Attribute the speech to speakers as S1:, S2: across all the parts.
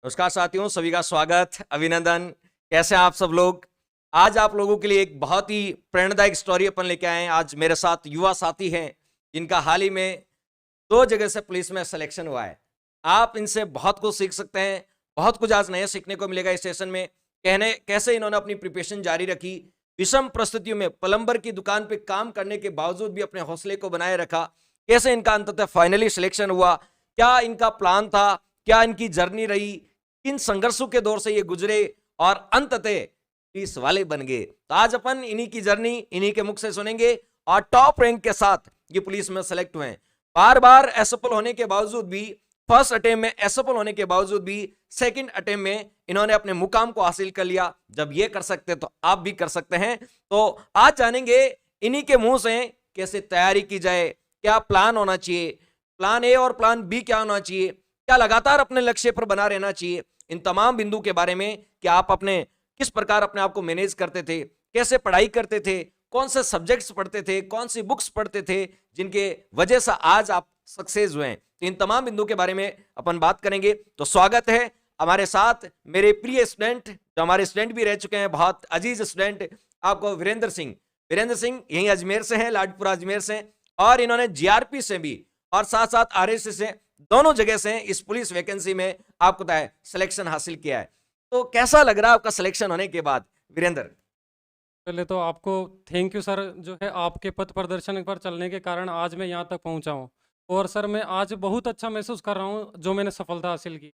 S1: नमस्कार साथियों, सभी का स्वागत, अभिनंदन। कैसे हैं आप सब लोग? आज आप लोगों के लिए एक बहुत ही प्रेरणादायक स्टोरी अपन लेके आए हैं। आज मेरे साथ युवा साथी हैं जिनका हाल ही में 2 जगह से पुलिस में सिलेक्शन हुआ है। आप इनसे बहुत कुछ सीख सकते हैं, बहुत कुछ आज नया सीखने को मिलेगा इस सेशन में। कहने कैसे इन्होंने अपनी प्रिपरेशन जारी रखी, विषम परिस्थितियों में प्लम्बर की दुकान पे काम करने के बावजूद भी अपने हौसले को बनाए रखा, कैसे इनका अंततः फाइनली सिलेक्शन हुआ, क्या इनका प्लान था, क्या इनकी जर्नी रही, किन संघर्षों के दौर से ये गुजरे और अंततः पुलिस वाले बन गए। तो आज अपन इन्हीं की जर्नी इन्हीं के मुख से सुनेंगे और टॉप रैंक के साथ ये पुलिस में सेलेक्ट हुए हैं। बार बार असफल होने के बावजूद भी, फर्स्ट अटेम्प्ट में असफल होने के बावजूद भी सेकंड अटेम्प्ट में इन्होंने अपने मुकाम को हासिल कर लिया। जब ये कर सकते तो आप भी कर सकते हैं। तो आज जानेंगे इन्हीं के मुंह से कैसे तैयारी की जाए, क्या प्लान होना चाहिए, प्लान ए और प्लान बी क्या होना चाहिए, क्या लगातार अपने लक्ष्य पर बना रहना चाहिए। इन तमाम बिंदु के बारे में कि आप अपने किस प्रकार अपने आप को मैनेज करते थे, कैसे पढ़ाई करते थे, कौन से सब्जेक्ट्स पढ़ते थे, कौन सी बुक्स पढ़ते थे जिनके वजह से आज आप सक्सेस हुए हैं। तो इन तमाम बिंदु के बारे में अपन बात करेंगे। तो स्वागत है हमारे साथ मेरे प्रिय स्टूडेंट, जो हमारे स्टूडेंट भी रह चुके हैं, बहुत अजीज स्टूडेंट, आपको वीरेंद्र सिंह। वीरेंद्र सिंह यहीं अजमेर से हैं, लाडपुरा अजमेर से, और इन्होंने जीआरपी से भी और साथ साथ आरएसएस से, दोनों जगह से इस पुलिस वैकेंसी में आपको पता है सिलेक्शन हासिल किया है। तो कैसा लग रहा है आपका सिलेक्शन होने के बाद वीरेंद्र?
S2: पहले तो आपको थैंक यू सर, जो है आपके पथ प्रदर्शन पर चलने के कारण आज मैं यहाँ तक पहुँचा हूँ। और सर मैं आज बहुत अच्छा महसूस कर रहा हूँ जो मैंने सफलता हासिल की,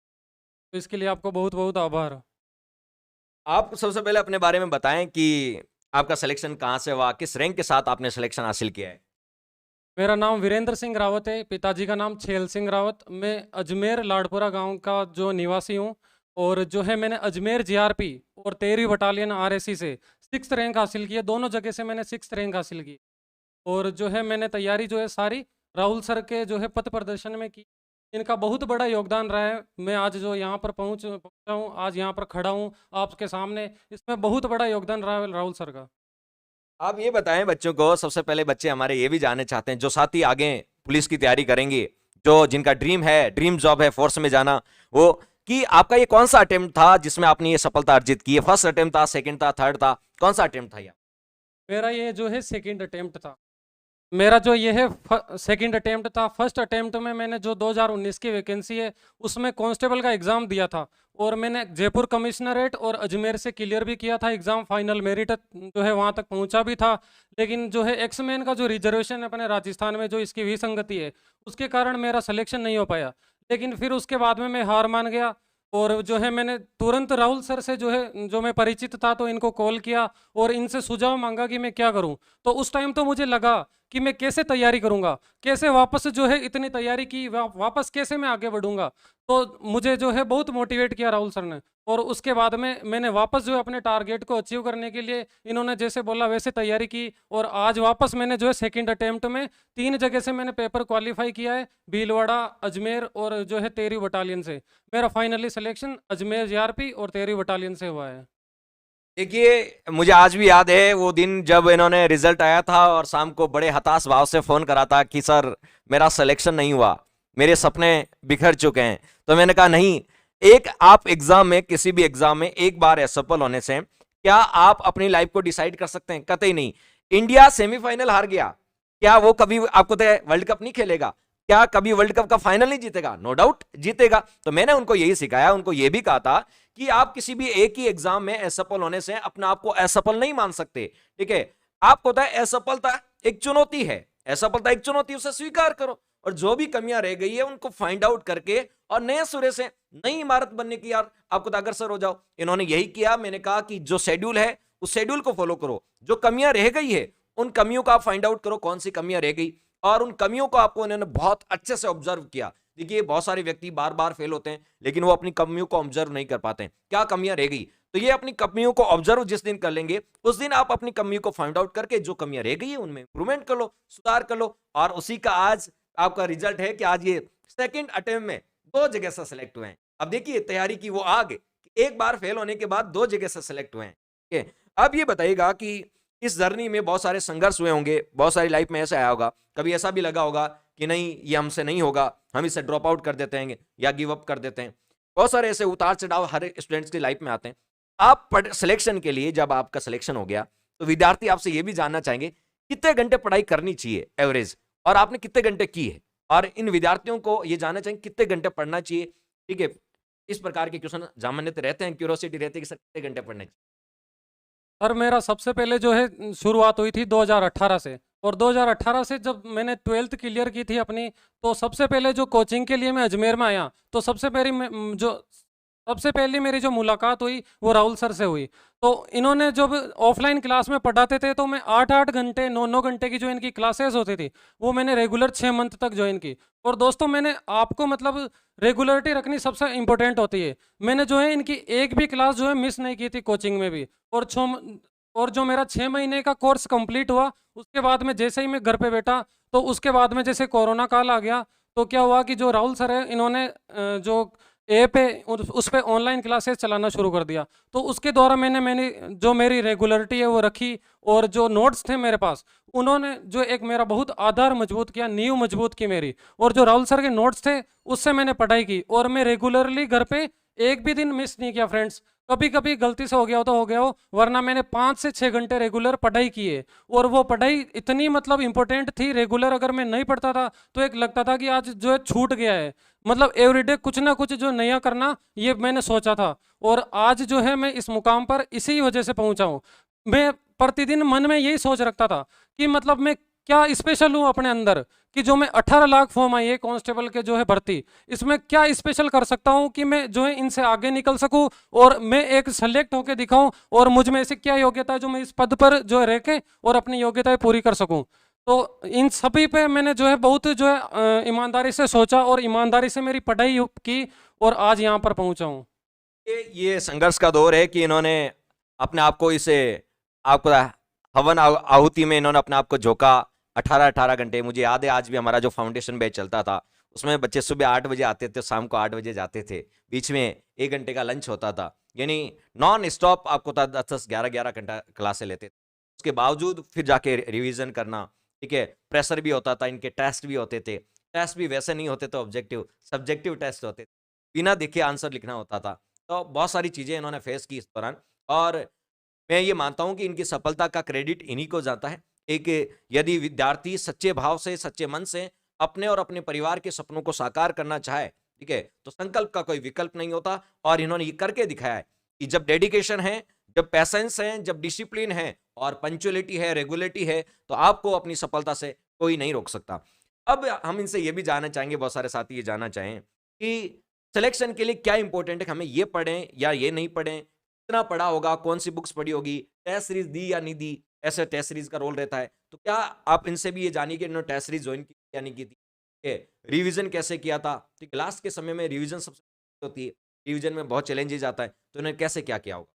S2: तो इसके लिए आपको बहुत बहुत आभार।
S1: आप सबसे पहले अपने बारे में बताएं कि आपका सिलेक्शन कहां से हुआ, किस रैंक के साथ आपने सिलेक्शन हासिल किया है?
S2: मेरा नाम वीरेंद्र सिंह रावत है, पिताजी का नाम छेल सिंह रावत। मैं अजमेर लाडपुरा गांव का जो निवासी हूँ, और जो है मैंने अजमेर जीआरपी और 13वीं बटालियन आरएसी से 6th रैंक हासिल की है। दोनों जगह से मैंने 6th रैंक हासिल की। और जो है मैंने तैयारी जो है सारी राहुल सर के जो है पथ प्रदर्शन में की। इनका बहुत बड़ा योगदान रहा है। मैं आज जो यहाँ पर पहुँचा हूँ, आज यहाँ पर खड़ा हूँ आपके सामने, इसमें बहुत बड़ा योगदान रहा है राहुल सर का।
S1: आप ये बताएं बच्चों को, सबसे पहले बच्चे हमारे ये भी जानना चाहते हैं, जो साथी आगे पुलिस की तैयारी करेंगे, जो जिनका ड्रीम है, ड्रीम जॉब है फोर्स में जाना, वो कि आपका ये कौन सा अटेम्प्ट था जिसमें आपने ये सफलता अर्जित की है? फर्स्ट अटेम्प्ट था, सेकंड था, थर्ड था, कौन सा अटेम्प्ट था ये?
S2: मेरा ये जो है सेकंड अटेम्प्ट था। मेरा जो ये है सेकंड अटेम्प्ट था। फर्स्ट अटेम्प्ट में मैंने जो 2019 की वैकेंसी है उसमें कांस्टेबल का एग्ज़ाम दिया था, और मैंने जयपुर कमिश्नरेट और अजमेर से क्लियर भी किया था एग्ज़ाम। फाइनल मेरिट जो है वहाँ तक पहुँचा भी था। लेकिन जो है एक्समैन का जो रिजर्वेशन है अपने राजस्थान में, जो इसकी विसंगति है, उसके कारण मेरा सिलेक्शन नहीं हो पाया। लेकिन फिर उसके बाद में मैं हार मान गया, और जो है मैंने तुरंत राहुल सर से जो है, जो मैं परिचित था, तो इनको कॉल किया और इनसे सुझाव मांगा कि मैं क्या करूं। तो उस टाइम तो मुझे लगा कि मैं कैसे तैयारी करूंगा, कैसे वापस जो है इतनी तैयारी की, वापस कैसे मैं आगे बढ़ूंगा। तो मुझे जो है बहुत मोटिवेट किया राहुल सर ने, और उसके बाद में मैंने वापस जो है अपने टारगेट को अचीव करने के लिए इन्होंने जैसे बोला वैसे तैयारी की। और आज वापस मैंने जो है सेकंड अटेम्प्ट में 3 जगह से मैंने पेपर क्वालिफाई किया है, भीलवाड़ा, अजमेर और जो है 13वीं बटालियन से। मेरा फाइनली सिलेक्शन अजमेर जीआरपी और 13वीं बटालियन से हुआ है।
S1: देखिए, मुझे आज भी याद है वो दिन जब इन्होंने रिजल्ट आया था और शाम को बड़े हताश भाव से फोन करा था कि सर मेरा सिलेक्शन नहीं हुआ, मेरे सपने बिखर चुके हैं। तो मैंने कहा नहीं, एक आप एग्जाम में, किसी भी एग्जाम में एक बार असफल होने से क्या आप अपनी लाइफ को डिसाइड कर सकते हैं? कतई नहीं। इंडिया सेमीफाइनल हार गया, क्या वो कभी आपको वर्ल्ड कप नहीं खेलेगा? क्या कभी वर्ल्ड कप का फाइनल नहीं जीतेगा? नो डाउट जीतेगा। तो मैंने उनको यही सिखाया, उनको यह भी कहा था कि आप किसी भी एक ही एग्जाम में असफल होने से अपने आप को असफल नहीं मान सकते। ठीक है, आपको पता है असफलता एक चुनौती है, असफलता एक चुनौती, उसे स्वीकार करो, और जो भी कमियां रह गई है उनको फाइंड आउट करके और नए सिरे से नई इमारत बनने की यार आपको अग्रसर हो जाओ। इन्होंने यही किया। मैंने कहा कि जो शेड्यूल है उस शेड्यूल को फॉलो करो, जो कमियां रह गई है उन कमियों को आप फाइंड आउट करो, कौन सी कमियां रह गई, और उन कमियों को आपको इन्होंने बहुत अच्छे से ऑब्जर्व किया। देखिए, बहुत सारे व्यक्ति बार बार फेल होते हैं लेकिन वो अपनी कमियों को ऑब्जर्व नहीं कर पाते हैं, क्या कमियां रह गई। तो ये अपनी कमियों को ऑब्जर्व जिस दिन कर लेंगे, उस दिन आप अपनी कमियों को फाइंड आउट करके जो कमियां रह गई है उनमें इंप्रूवमेंट कर लो, सुधार कर लो, और उसी का आज आपका रिजल्ट है कि आज ये सेकंड अटेम्प्ट में 2 जगह से सिलेक्ट हुए हैं। अब देखिए तैयारी की वो आग, एक बार फेल होने के बाद 2 जगह से सिलेक्ट हुए हैं। अब ये बताइएगा कि इस जर्नी में बहुत सारे संघर्ष हुए होंगे, बहुत सारी लाइफ में ऐसा आया होगा, कभी ऐसा भी लगा होगा कि नहीं ये हमसे नहीं होगा, हम इसे ड्रॉप आउट कर देते हैं या गिव अप कर देते हैं। बहुत सारे ऐसे उतार चढ़ाव हर स्टूडेंट्स की लाइफ में आते हैं। आप सिलेक्शन के लिए जब आपका सिलेक्शन हो गया तो विद्यार्थी आपसे ये भी जानना चाहेंगे कितने घंटे पढ़ाई करनी चाहिए एवरेज, और आपने कितने घंटे की है, और इन विद्यार्थियों को ये जानना चाहेंगे कितने घंटे पढ़ना चाहिए। ठीक है, इस प्रकार के क्वेश्चन सामान्यतः रहते हैं, क्यूरियोसिटी रहती है कि सर कितने घंटे पढ़ने चाहिए।
S2: सर मेरा सबसे पहले जो है शुरुआत हुई थी 2018 से, और 2018 से जब मैंने 12th क्लियर की थी अपनी, तो सबसे पहले जो कोचिंग के लिए मैं अजमेर में आया, तो सबसे पहली मेरी जो मुलाकात हुई वो राहुल सर से हुई। तो इन्होंने जब ऑफलाइन क्लास में पढ़ाते थे तो मैं 8-8 घंटे 9-9 घंटे की जो इनकी क्लासेस होती थी वो मैंने रेगुलर 6 मंथ तक ज्वाइन की। और दोस्तों मैंने आपको मतलब रेगुलरिटी रखनी सबसे इंपॉर्टेंट होती है। मैंने जो है इनकी एक भी क्लास जो है मिस नहीं की थी कोचिंग में भी। और जो मेरा 6 महीने का कोर्स कंप्लीट हुआ, उसके बाद में जैसे ही मैं घर पे बैठा, तो उसके बाद में जैसे कोरोना काल आ गया, तो क्या हुआ कि जो राहुल सर है इन्होंने जो ऐप है उस पे ऑनलाइन क्लासेस चलाना शुरू कर दिया। तो उसके द्वारा मैंने जो मेरी रेगुलरिटी है वो रखी, और जो नोट्स थे मेरे पास उन्होंने जो एक मेरा बहुत आधार मजबूत किया, नींव मजबूत की मेरी। और जो राहुल सर के नोट्स थे उससे मैंने पढ़ाई की, और मैं रेगुलरली घर पे एक भी दिन मिस नहीं किया फ्रेंड्स। कभी कभी गलती से हो गया हो तो हो गया हो, वरना मैंने 5 से 6 घंटे रेगुलर पढ़ाई की है। और वो पढ़ाई इतनी मतलब इंपॉर्टेंट थी, रेगुलर अगर मैं नहीं पढ़ता था तो एक लगता था कि आज जो है छूट गया है। मतलब एवरीडे कुछ ना कुछ जो नया करना, ये मैंने सोचा था, और आज जो है मैं इस मुकाम पर इसी वजह से पहुंचा हूँ। मैं प्रतिदिन मन में यही सोच रखता था कि मतलब मैं क्या स्पेशल हूँ अपने अंदर, कि जो मैं 18 लाख फॉर्म आई है कांस्टेबल के जो है भर्ती, इसमें क्या स्पेशल कर सकता हूँ कि मैं जो है इनसे आगे निकल सकूँ, और मैं एक सेलेक्ट होकर दिखाऊं, और मुझ में ऐसी क्या योग्यता है जो मैं इस पद पर जो है रह के और अपनी योग्यताएं पूरी कर सकूं। तो इन सभी पे मैंने जो है बहुत जो है ईमानदारी से सोचा, और ईमानदारी से मेरी पढ़ाई की, और आज यहाँ पर पहुँचा हूँ।
S1: ये संघर्ष का दौर है कि इन्होंने अपने आप को इसे आपको हवन आहुति में इन्होंने अपने आप को झोंका। 18 घंटे, मुझे याद है आज भी हमारा जो फाउंडेशन बैच चलता था उसमें बच्चे सुबह 8 बजे आते थे, शाम को 8 बजे जाते थे, बीच में 1 घंटे का लंच होता था, यानी नॉन स्टॉप आपको 10-11 घंटा क्लासे लेते थे। उसके बावजूद फिर जाके रिवीजन करना, ठीक है, प्रेशर भी होता था, इनके टेस्ट भी होते थे, टेस्ट भी वैसे नहीं होते थे ऑब्जेक्टिव, सब्जेक्टिव टेस्ट होते थे, बिना देखे आंसर लिखना होता था। तो बहुत सारी चीजें इन्होंने फेस की इस दौरान, और मैं ये मानता हूं कि इनकी सफलता का क्रेडिट इन्हीं को जाता है। एक यदि विद्यार्थी सच्चे भाव से, सच्चे मन से अपने और अपने परिवार के सपनों को साकार करना चाहे, ठीक है, तो संकल्प का कोई विकल्प नहीं होता, और इन्होंने ये करके दिखाया है कि जब डेडिकेशन है, जब पैसेंस है, जब डिसिप्लिन है और पंक्चुअलिटी है, रेगुलरिटी है, तो आपको अपनी सफलता से कोई नहीं रोक सकता। अब हम इनसे ये भी जानना चाहेंगे, बहुत सारे साथी ये जानना चाहें कि सिलेक्शन के लिए क्या इंपॉर्टेंट है कि हमें ये पढ़ें या ये नहीं पढ़ें, कितना पढ़ा होगा, कौन सी बुक्स पढ़ी होगी, टेस्ट सीरीज दी या नहीं दी, ऐसे टेस्ट सीरीज का रोल रहता है। तो क्या आप इनसे भी ये जानिए कि इन्होंने टेस्ट सीरीज ज्वाइन की या नहीं की थी, रिवीजन कैसे किया था, ठीक, लास्ट के समय में रिवीजन सबसे होती है, रिवीजन में बहुत चैलेंजेस आता है, तो इन्होंने कैसे क्या किया होगा।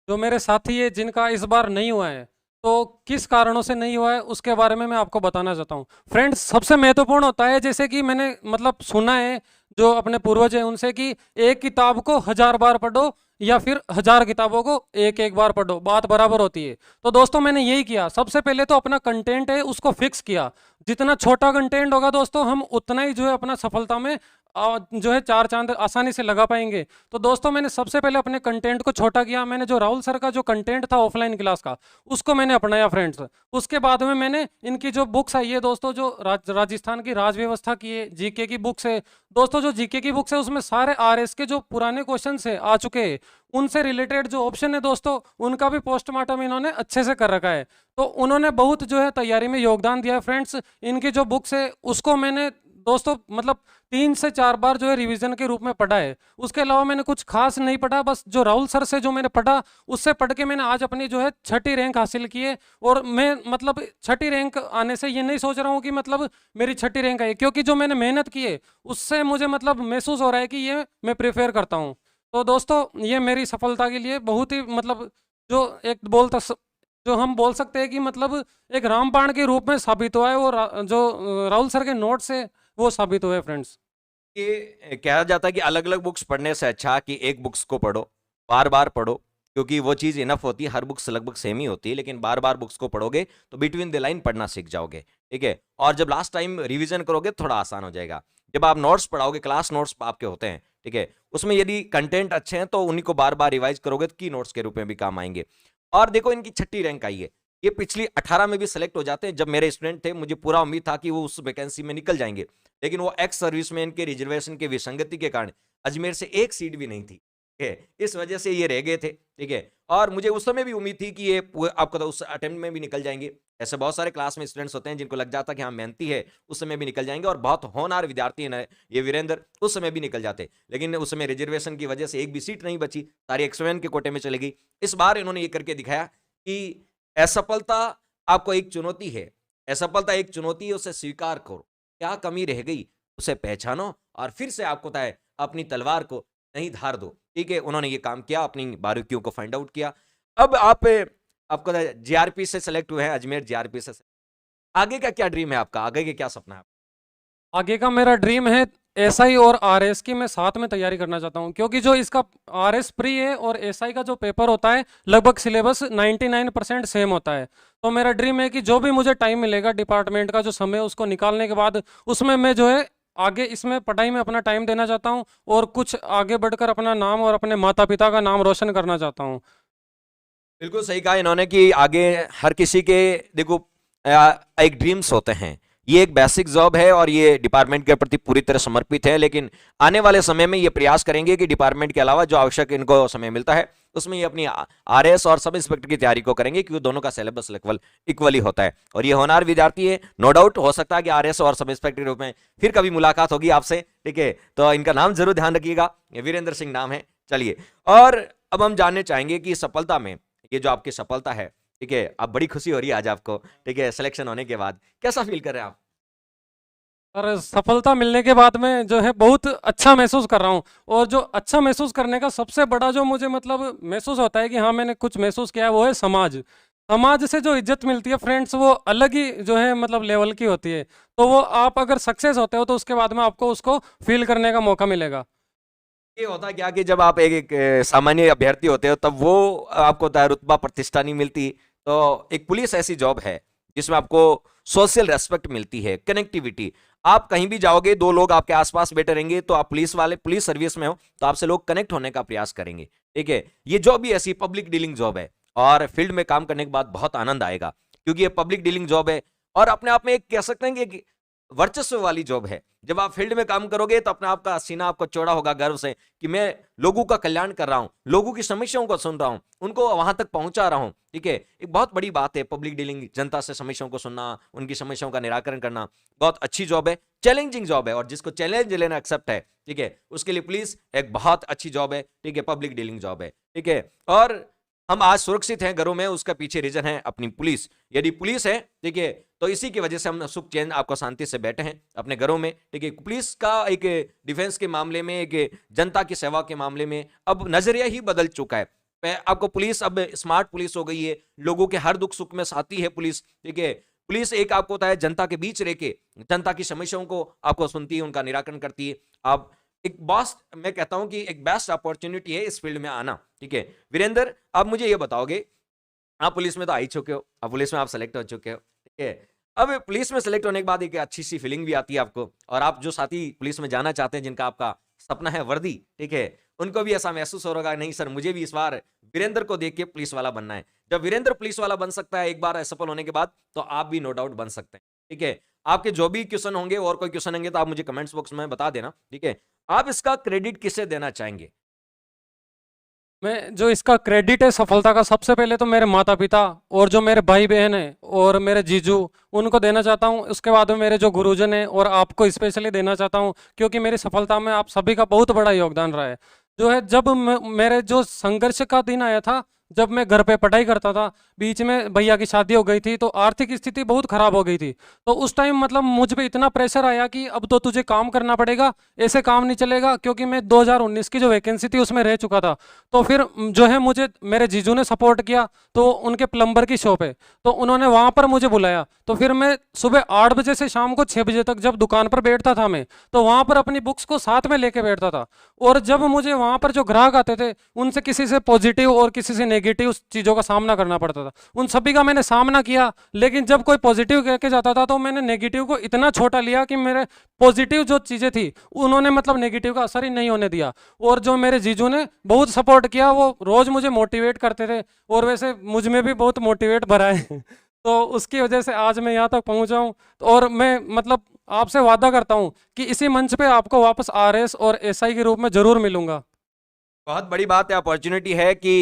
S2: जो मेरे साथी है जिनका इस बार नहीं हुआ है, तो किस कारणों से नहीं हुआ है उसके बारे में मैं आपको बताना चाहता हूँ फ्रेंड्स। सबसे महत्वपूर्ण होता है, जैसे कि मैंने मतलब सुना है जो अपने पूर्वज हैं उनसे, कि एक किताब को 1000 बार पढ़ो या फिर 1000 किताबों को एक एक बार पढ़ो, बात बराबर होती है। तो दोस्तों मैंने यही किया, सबसे पहले तो अपना कंटेंट है उसको फिक्स किया। जितना छोटा कंटेंट होगा दोस्तों, हम उतना ही जो है अपना सफलता में जो है 4 चांद आसानी से लगा पाएंगे। तो दोस्तों मैंने सबसे पहले अपने कंटेंट को छोटा किया। मैंने जो राहुल सर का जो कंटेंट था ऑफलाइन क्लास का, उसको मैंने अपनाया फ्रेंड्स। उसके बाद में मैंने इनकी जो बुक्स आई है दोस्तों, जो राजस्थान की राज व्यवस्था की है, जीके की बुक्स है दोस्तों, जो जीके की बुक्स है उसमें सारे आरएस के जो पुराने क्वेश्चन है आ चुके हैं, उनसे रिलेटेड जो ऑप्शन है दोस्तों, उनका भी पोस्टमार्टम इन्होंने अच्छे से कर रखा है। तो उन्होंने बहुत जो है तैयारी में योगदान दिया है फ्रेंड्स। इनकी जो बुक्स है उसको मैंने दोस्तों मतलब 3 से 4 बार जो है रिवीजन के रूप में पढ़ा है। उसके अलावा मैंने कुछ खास नहीं पढ़ा, बस जो राहुल सर से जो मैंने पढ़ा उससे पढ़ के मैंने आज अपनी जो है 6ठी रैंक हासिल की है। और मैं मतलब 6ठी रैंक आने से ये नहीं सोच रहा हूँ कि मतलब मेरी 6ठी रैंक आई, क्योंकि जो मैंने मेहनत की है उससे मुझे मतलब महसूस हो रहा है कि ये मैं प्रेफर करता हूँ। तो दोस्तों ये मेरी सफलता के लिए बहुत ही मतलब जो एक जो हम बोल सकते हैं कि मतलब एक रामबाण के रूप में साबित हुआ है, वो जो राहुल सर के नोट से वो साबित हुए फ्रेंड्स।
S1: ये कहा जाता है कि अलग अलग बुक्स पढ़ने से अच्छा कि एक बुक्स को पढ़ो, बार बार पढ़ो, क्योंकि वो चीज़ इनफ होती है। हर बुक्स लगभग सेम ही होती है, लेकिन बार बार बुक्स को पढ़ोगे तो बिटवीन द लाइन पढ़ना सीख जाओगे, ठीक है। और जब लास्ट टाइम रिवीजन करोगे थोड़ा आसान हो जाएगा। जब आप नोट्स पढ़ाओगे, क्लास नोट्स आपके होते हैं, ठीक है। उसमें यदि कंटेंट अच्छे हैं तो उन्हीं को बार बार रिवाइज करोगे तो की नोट्स के रूप में भी काम आएंगे। और देखो इनकी 6ठी रैंक आई है, ये पिछली 18 में भी सेलेक्ट हो जाते हैं। जब मेरे स्टूडेंट थे मुझे पूरा उम्मीद था कि वो उस वैकेंसी में निकल जाएंगे, लेकिन वो एक्स सर्विसमैन के रिजर्वेशन के विसंगति के कारण अजमेर से एक सीट भी नहीं थी, ठीक है, इस वजह से ये रह गए थे, ठीक है। और मुझे उस समय भी उम्मीद थी कि ये आपको तो उस अटेम्प्ट में भी निकल जाएंगे। ऐसे बहुत सारे क्लास में स्टूडेंट्स होते हैं जिनको लग जाता है कि हाँ मेहनती है, उस समय भी निकल जाएंगे, और बहुत होनहार विद्यार्थी है ये वीरेंद्र, उस समय भी निकल जाते, लेकिन उस समय रिजर्वेशन की वजह से एक भी सीट नहीं बची, सारी एक्सवेन के कोटे में चली गई। इस बार इन्होंने ये करके दिखाया कि असफलता आपको एक चुनौती है, असफलता एक चुनौती है, उसे स्वीकार करो, क्या कमी रह गई उसे पहचानो और फिर से आपको तय अपनी तलवार को नहीं धार दो, ठीक है। उन्होंने ये काम किया, अपनी बारीकियों को फाइंड आउट किया। अब आपको जीआरपी से सेलेक्ट हुए हैं, अजमेर जीआरपी से। आगे का क्या ड्रीम है आपका, आगे के क्या सपना है?
S2: आगे का मेरा ड्रीम है एसआई और आरएस की मैं साथ में तैयारी करना चाहता हूं, क्योंकि जो इसका आरएस प्री है और एसआई का जो पेपर होता है लगभग सिलेबस 99% सेम होता है। तो मेरा ड्रीम है कि जो भी मुझे टाइम मिलेगा डिपार्टमेंट का जो समय उसको निकालने के बाद उसमें मैं जो है आगे इसमें पढ़ाई में अपना टाइम देना चाहता हूं और कुछ आगे बढ़कर अपना नाम और अपने माता पिता का नाम रोशन करना चाहता हूं।
S1: बिल्कुल सही कहा इन्होंने कि आगे हर किसी के देखो एक ड्रीम्स होते हैं, ये एक बेसिक जॉब है और ये डिपार्टमेंट के प्रति पूरी तरह समर्पित है, लेकिन आने वाले समय में ये प्रयास करेंगे कि डिपार्टमेंट के अलावा जो आवश्यक इनको समय मिलता है उसमें ये अपनी आरएस और सब इंस्पेक्टर की तैयारी को करेंगे, क्योंकि दोनों का सिलेबस इक्वली होता है और ये होनहार विद्यार्थी है। नो डाउट हो सकता है कि आरएस और सब इंस्पेक्टर के रूप में फिर कभी मुलाकात होगी आपसे, ठीक है, तो इनका नाम जरूर ध्यान रखिएगा, वीरेंद्र सिंह नाम है। चलिए, और अब हम जानने चाहेंगे कि सफलता में ये जो आपकी सफलता है, ठीक है, अब बड़ी खुशी हो रही है आज आपको, ठीक है, सिलेक्शन होने के बाद कैसा फील कर रहे हैं आप?
S2: और सफलता मिलने के बाद में जो है बहुत अच्छा महसूस कर रहा हूँ। और जो अच्छा महसूस करने का सबसे बड़ा जो मुझे मतलब महसूस होता है कि हाँ मैंने कुछ महसूस किया है, वो है समाज। समाज से जो इज्जत मिलती है फ्रेंड्स, वो अलग ही जो है मतलब लेवल की होती है। तो वो आप अगर सक्सेस होते हो तो उसके बाद में आपको उसको फील करने का मौका मिलेगा।
S1: ये होता क्या कि जब आप एक सामान्य अभ्यर्थी होते हो तब वो आपको रुतबा प्रतिष्ठा नहीं मिलती, तो एक पुलिस ऐसी जॉब है जिसमें आपको सोशल रेस्पेक्ट मिलती है, कनेक्टिविटी। आप कहीं भी जाओगे, दो लोग आपके आसपास बैठे रहेंगे, तो आप पुलिस सर्विस में हो तो आपसे लोग कनेक्ट होने का प्रयास करेंगे, ठीक है। ये जॉब भी ऐसी पब्लिक डीलिंग जॉब है और फील्ड में काम करने के बाद बहुत आनंद आएगा, क्योंकि ये पब्लिक डीलिंग जॉब है और अपने आप में एक कह सकते हैं कि वर्चस्व वाली जॉब है। जब आप फील्ड में काम करोगे तो अपने आप का सीना आपको चौड़ा होगा गर्व से कि मैं लोगों का कल्याण कर रहा हूं, लोगों की समस्याओं को सुन रहा हूं, उनको वहां तक पहुंचा रहा हूं, ठीक है। एक बहुत बड़ी बात है पब्लिक डीलिंग, जनता से समस्याओं को सुनना, उनकी समस्याओं का निराकरण करना, बहुत अच्छी जॉब है, चैलेंजिंग जॉब है, और जिसको चैलेंज लेना एक्सेप्ट है, ठीक है, उसके लिए पुलिस एक बहुत अच्छी जॉब है, ठीक है, पब्लिक डीलिंग जॉब है, ठीक है। और हम आज सुरक्षित हैं घरों में, उसका पीछे रीजन है अपनी पुलिस। यदि पुलिस है, ठीक है, तो इसी की वजह से हम सुख चैन आपको शांति से बैठे हैं अपने घरों में, ठीक है। पुलिस का एक डिफेंस के मामले में, एक जनता की सेवा के मामले में अब नजरिया ही बदल चुका है। आपको पुलिस अब स्मार्ट पुलिस हो गई है, लोगों के हर दुख सुख में साथी है पुलिस, ठीक है। पुलिस एक आपको होता है जनता के बीच रह के जनता की समस्याओं को आपको सुनती है, उनका निराकरण करती है। आप एक बेस्ट, मैं कहता हूं कि एक बेस्ट अपॉर्चुनिटी है इस फील्ड में आना, ठीक है। वीरेंद्र, आप मुझे ये बताओगे, आप पुलिस में तो आ ही चुके हो, अब पुलिस में आप सेलेक्ट हो चुके हो, ठीक है। अब पुलिस में सेलेक्ट होने के बाद एक अच्छी सी फीलिंग भी आती है आपको, और आप जो साथी पुलिस में जाना चाहते हैं, जिनका आपका सपना है वर्दी, ठीक है, उनको भी ऐसा महसूस हो रहा है, नहीं सर मुझे भी इस बार वीरेंद्र को देख के पुलिस वाला बनना है। जब वीरेंद्र पुलिस वाला बन सकता है एक बार असफल होने के बाद, तो आप भी नो डाउट बन सकते हैं, ठीक है। आपके जो भी क्वेश्चन होंगे और कोई क्वेश्चन होंगे तो आप मुझे कमेंट्स बॉक्स में बता देना, ठीक है। आप इसका क्रेडिट किसे देना चाहेंगे?
S2: मैं जो इसका क्रेडिट है सफलता का, सबसे पहले तो मेरे माता पिता और जो मेरे भाई बहन हैं और मेरे जीजू, उनको देना चाहता हूं। उसके बाद में मेरे जो गुरुजन हैं और आपको स्पेशली देना चाहता हूं, क्योंकि मेरी सफलता में आप सभी का बहुत बड़ा योगदान रहा है। जो है जब मेरे जो संघर्ष का दिन आया था, जब मैं घर पे पढ़ाई करता था, बीच में भैया की शादी हो गई थी, तो आर्थिक स्थिति बहुत खराब हो गई थी। तो उस टाइम मतलब मुझ पे इतना प्रेशर आया कि अब तो तुझे काम करना पड़ेगा, ऐसे काम नहीं चलेगा, क्योंकि मैं 2019 की जो वैकेंसी थी उसमें रह चुका था। तो फिर जो है मुझे मेरे जीजू ने सपोर्ट किया, तो उनके प्लम्बर की शॉप है, तो उन्होंने वहाँ पर मुझे बुलाया। तो फिर मैं सुबह 8 बजे से शाम को 6 बजे तक जब दुकान पर बैठता था मैं, तो वहाँ पर अपनी बुक्स को साथ में लेके बैठता था। और जब मुझे वहाँ पर जो ग्राहक आते थे, उनसे किसी से पॉजिटिव और किसी से नेगेटिव चीज़ों का सामना करना पड़ता था। उन सभी का मैंने सामना किया, लेकिन जब कोई पॉजिटिव कह के जाता था तो मैंने नेगेटिव को इतना छोटा लिया कि मेरे पॉजिटिव जो चीज़ें थी उन्होंने मतलब नेगेटिव का असर ही नहीं होने दिया। और जो मेरे जीजू ने बहुत सपोर्ट किया, वो रोज़ मुझे मोटिवेट करते थे, और वैसे मुझ में भी बहुत मोटिवेट भरा है तो उसकी वजह से आज मैं यहाँ तक पहुँचा हूँ। और मैं मतलब आपसे वादा करता हूँ कि इसी मंच पे आपको वापस आरएस और एसआई के रूप में जरूर मिलूंगा।
S1: बहुत बड़ी बात है, अपॉर्चुनिटी है कि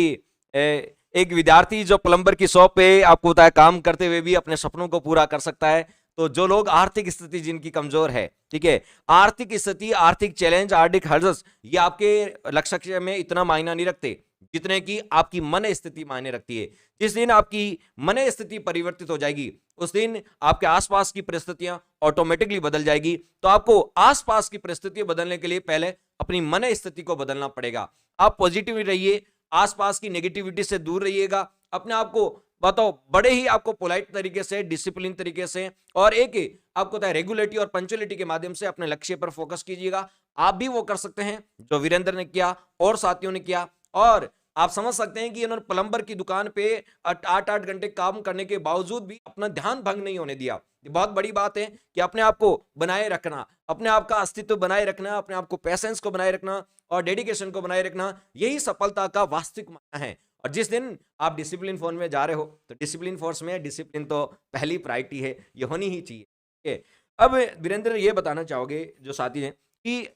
S1: एक विद्यार्थी जो प्लम्बर की शॉप पे आपको होता है काम करते हुए भी अपने सपनों को पूरा कर सकता है। तो जो लोग आर्थिक स्थिति जिनकी कमजोर है, ठीक है, आर्थिक स्थिति, आर्थिक चैलेंज, आर्थिक हर्जस, ये आपके लक्ष्य में इतना मायना नहीं रखते जितने की आपकी मन स्थिति मायने रखती है। जिस दिन आपकी मन स्थिति परिवर्तित हो जाएगी, उस दिन आपके आसपास की परिस्थितियां ऑटोमेटिकली बदल जाएगी। तो आपको आसपास की परिस्थितियां बदलने के लिए पहले अपनी मन स्थिति को बदलना पड़ेगा। आप पॉजिटिव रहिए, आसपास की नेगेटिविटी से दूर रहिएगा, अपने आप को बताओ बड़े ही आपको पोलाइट तरीके से, डिसिप्लिन तरीके से, और एक आपको होता है रेगुलेटी और पंचुअलिटी के माध्यम से अपने लक्ष्य पर फोकस कीजिएगा। आप भी वो कर सकते हैं जो वीरेंद्र ने किया और साथियों ने किया। और आप समझ सकते हैं कि इन्होंने प्लम्बर की दुकान पे 8-8 घंटे काम करने के बावजूद भी अपना ध्यान भंग नहीं होने दिया। ये बहुत बड़ी बात है कि अपने आप को बनाए रखना, अपने आप का अस्तित्व बनाए रखना, अपने आप को पैसेंस को बनाए रखना और डेडिकेशन को बनाए रखना, यही सफलता का वास्तविक मायना है। और जिस दिन आप डिसिप्लिन फोर्स में जा रहे हो, तो डिसिप्लिन फोर्स में डिसिप्लिन तो पहली प्रायोरिटी है, ये होनी ही चाहिए, ठीक है। अब वीरेंद्र ये बताना चाहोगे जो साथी हैं कि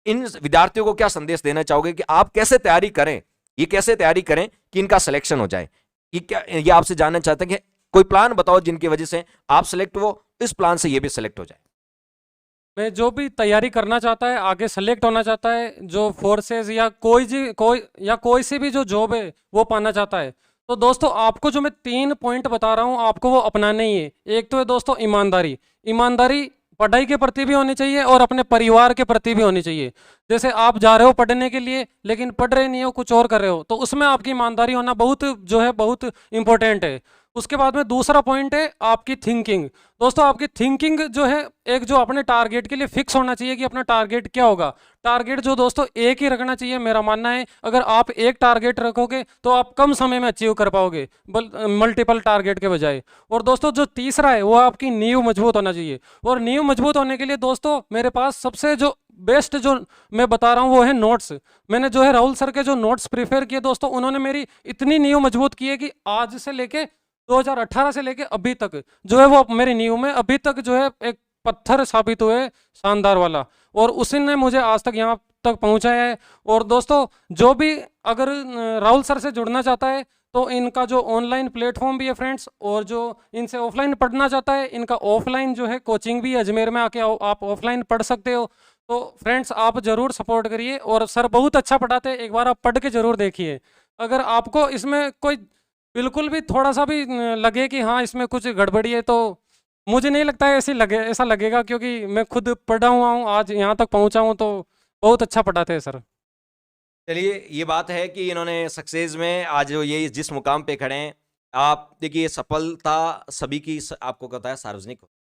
S1: इन विद्यार्थियों को क्या संदेश देना चाहोगे कि आप कैसे तैयारी करें, ये कैसे तैयारी करें कि इनका सिलेक्शन हो जाए? ये क्या, ये आपसे जानना चाहते हैं कि कोई प्लान बताओ जिनकी वजह से आप सिलेक्ट हो, इस प्लान से ये भी सिलेक्ट हो जाए।
S2: मैं जो भी तैयारी करना चाहता है, आगे सेलेक्ट होना चाहता है, जो फोर्सेस या कोई सी भी जो जॉब है वो पाना चाहता है, तो दोस्तों आपको जो मैं 3 पॉइंट बता रहा हूँ आपको वो अपनाने ही है। एक तो है दोस्तों ईमानदारी। ईमानदारी पढ़ाई के प्रति भी होनी चाहिए और अपने परिवार के प्रति भी होनी चाहिए। जैसे आप जा रहे हो पढ़ने के लिए लेकिन पढ़ रहे नहीं हो, कुछ और कर रहे हो, तो उसमें आपकी ईमानदारी होना बहुत इंपॉर्टेंट है। उसके बाद में दूसरा पॉइंट है आपकी थिंकिंग। दोस्तों आपकी थिंकिंग जो है, एक जो अपने टारगेट के लिए फिक्स होना चाहिए कि अपना टारगेट क्या होगा। टारगेट जो दोस्तों एक ही रखना चाहिए, मेरा मानना है। अगर आप एक टारगेट रखोगे तो आप कम समय में अचीव कर पाओगे मल्टीपल टारगेट के बजाय। और दोस्तों जो तीसरा है वो आपकी नींव मजबूत होना चाहिए। और नींव मजबूत होने के लिए दोस्तों मेरे पास सबसे जो बेस्ट जो मैं बता रहा हूँ वो है नोट्स। मैंने जो है राहुल सर के जो नोट्स प्रिफेयर किए दोस्तों, उन्होंने मेरी इतनी नींव मजबूत की है कि आज से लेके 2018 से लेके अभी तक जो है वो मेरी नींव में अभी तक जो है एक पत्थर साबित हुए, शानदार वाला। और उसी ने मुझे आज तक यहाँ तक पहुँचाया है। और दोस्तों जो भी अगर राहुल सर से जुड़ना चाहता है तो इनका जो ऑनलाइन प्लेटफॉर्म भी है फ्रेंड्स, और जो इनसे ऑफलाइन पढ़ना चाहता है, इनका ऑफलाइन जो है कोचिंग भी है, अजमेर में आके आप ऑफलाइन पढ़ सकते हो। तो फ्रेंड्स आप जरूर सपोर्ट करिए, और सर बहुत अच्छा पढ़ाते हैं, एक बार आप पढ़ के जरूर देखिए। अगर आपको इसमें कोई बिल्कुल भी थोड़ा सा भी लगे कि हाँ इसमें कुछ गड़बड़ी है, तो मुझे नहीं लगता है ऐसा लगेगा, क्योंकि मैं खुद पढ़ा हुआ हूँ, आज यहाँ तक पहुँचा हूँ, तो बहुत अच्छा पढ़ाते हैं सर।
S1: चलिए, ये बात है कि इन्होंने सक्सेस में आज ये जिस मुकाम पे खड़े हैं, आप देखिए सफलता सभी की आपको कहता है सार्वजनिक होती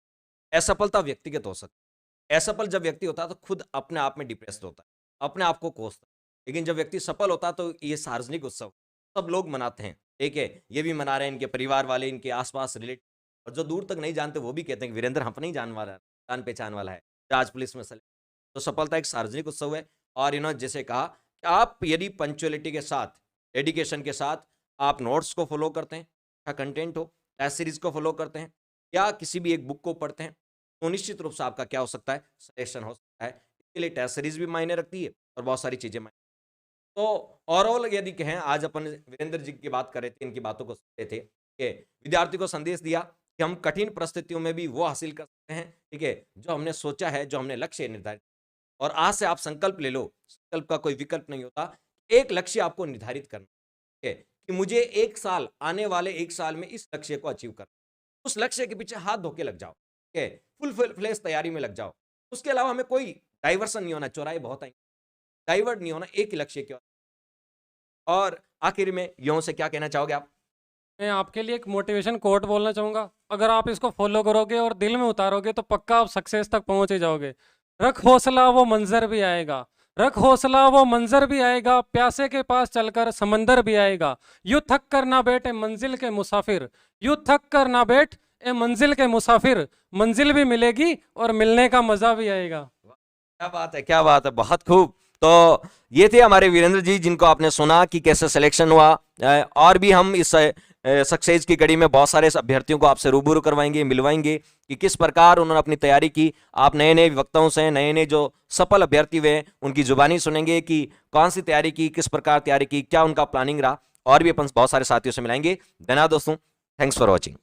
S1: है, असफलता व्यक्तिगत हो सकती है। असफल जब व्यक्ति होता है तो खुद अपने आप में डिप्रेस्ड होता है, अपने आप को कोसता है। लेकिन जब व्यक्ति सफल होता है तो ये सार्वजनिक उत्सव सब लोग मनाते हैं, ठीक है, ये भी मना रहे हैं, इनके परिवार वाले, इनके आसपास रिलेटिव, और जो दूर तक नहीं जानते वो भी कहते हैं कि वीरेंद्र हम नहीं जान पहचान वाला है, आज पुलिस में सेलेक्ट। तो सफलता एक सार्वजनिक उत्सव है। और इन्होंने जैसे कहा कि आप यदि पंक्चुअलिटी के साथ, डेडिकेशन के साथ आप नोट्स को फॉलो करते हैं, अच्छा कंटेंट हो, टेस्ट सीरीज को फॉलो करते हैं, या किसी भी एक बुक को पढ़ते हैं, तो निश्चित रूप से आपका क्या हो सकता है, सिलेक्शन हो सकता है। इसके लिए टेस्ट सीरीज भी मायने रखती है और बहुत सारी चीजें मायने। तो ओवरऑल यदि कहें, आज अपन वीरेंद्र जी की बात कर रहे थे, इनकी बातों को सुन रहे थे कि विद्यार्थी को संदेश दिया कि हम कठिन परिस्थितियों में भी वो हासिल कर सकते हैं, ठीक है, जो हमने सोचा है, जो हमने लक्ष्य निर्धारित। और आज से आप संकल्प ले लो, संकल्प का कोई विकल्प नहीं होता, एक लक्ष्य आपको निर्धारित करना है कि मुझे 1 साल, आने वाले 1 साल में इस लक्ष्य को अचीव करना। उस लक्ष्य के पीछे हाथ धो के लग जाओ, ठीक है, फुल फ्लेश तैयारी में लग जाओ। उसके अलावा हमें कोई डाइवर्सन नहीं होना, चौराहे बहुत आएंगे, डाइवर्ट नहीं होना, एक ही लक्ष्य की ओर। और आखिर में युवाओं से क्या कहना चाहोगे आप?
S2: मैं आपके लिए एक मोटिवेशन कोट बोलना चाहूँगा। अगर आप इसको फॉलो करोगे और दिल में उतारोगे तो पक्का आप सक्सेस तक पहुँच ही जाओगे। रख हौसला वो मंजर भी आएगा, रख हौसला वो मंजर भी आएगा, प्यासे के पास चलकर समंदर भी आएगा। यूं थक कर ना बैठ ए मंजिल के मुसाफिर, यूं थक कर ना बैठ ए मंजिल के मुसाफिर, मंजिल भी मिलेगी और मिलने का मजा भी आएगा।
S1: क्या बात है, क्या बात है, बहुत खूब। तो ये थे हमारे वीरेंद्र जी, जिनको आपने सुना कि कैसे सिलेक्शन हुआ। और भी हम इस सक्सेस की कड़ी में बहुत सारे अभ्यर्थियों को आपसे रूबरू करवाएंगे, मिलवाएंगे कि किस प्रकार उन्होंने अपनी तैयारी की। आप नए नए वक्ताओं से, नए नए जो सफल अभ्यर्थी हुए उनकी जुबानी सुनेंगे कि कौन सी तैयारी की, किस प्रकार तैयारी की, क्या उनका प्लानिंग रहा। और भी अपन बहुत सारे साथियों से मिलाएंगे। धन्यवाद दोस्तों, थैंक्स फॉर वॉचिंग।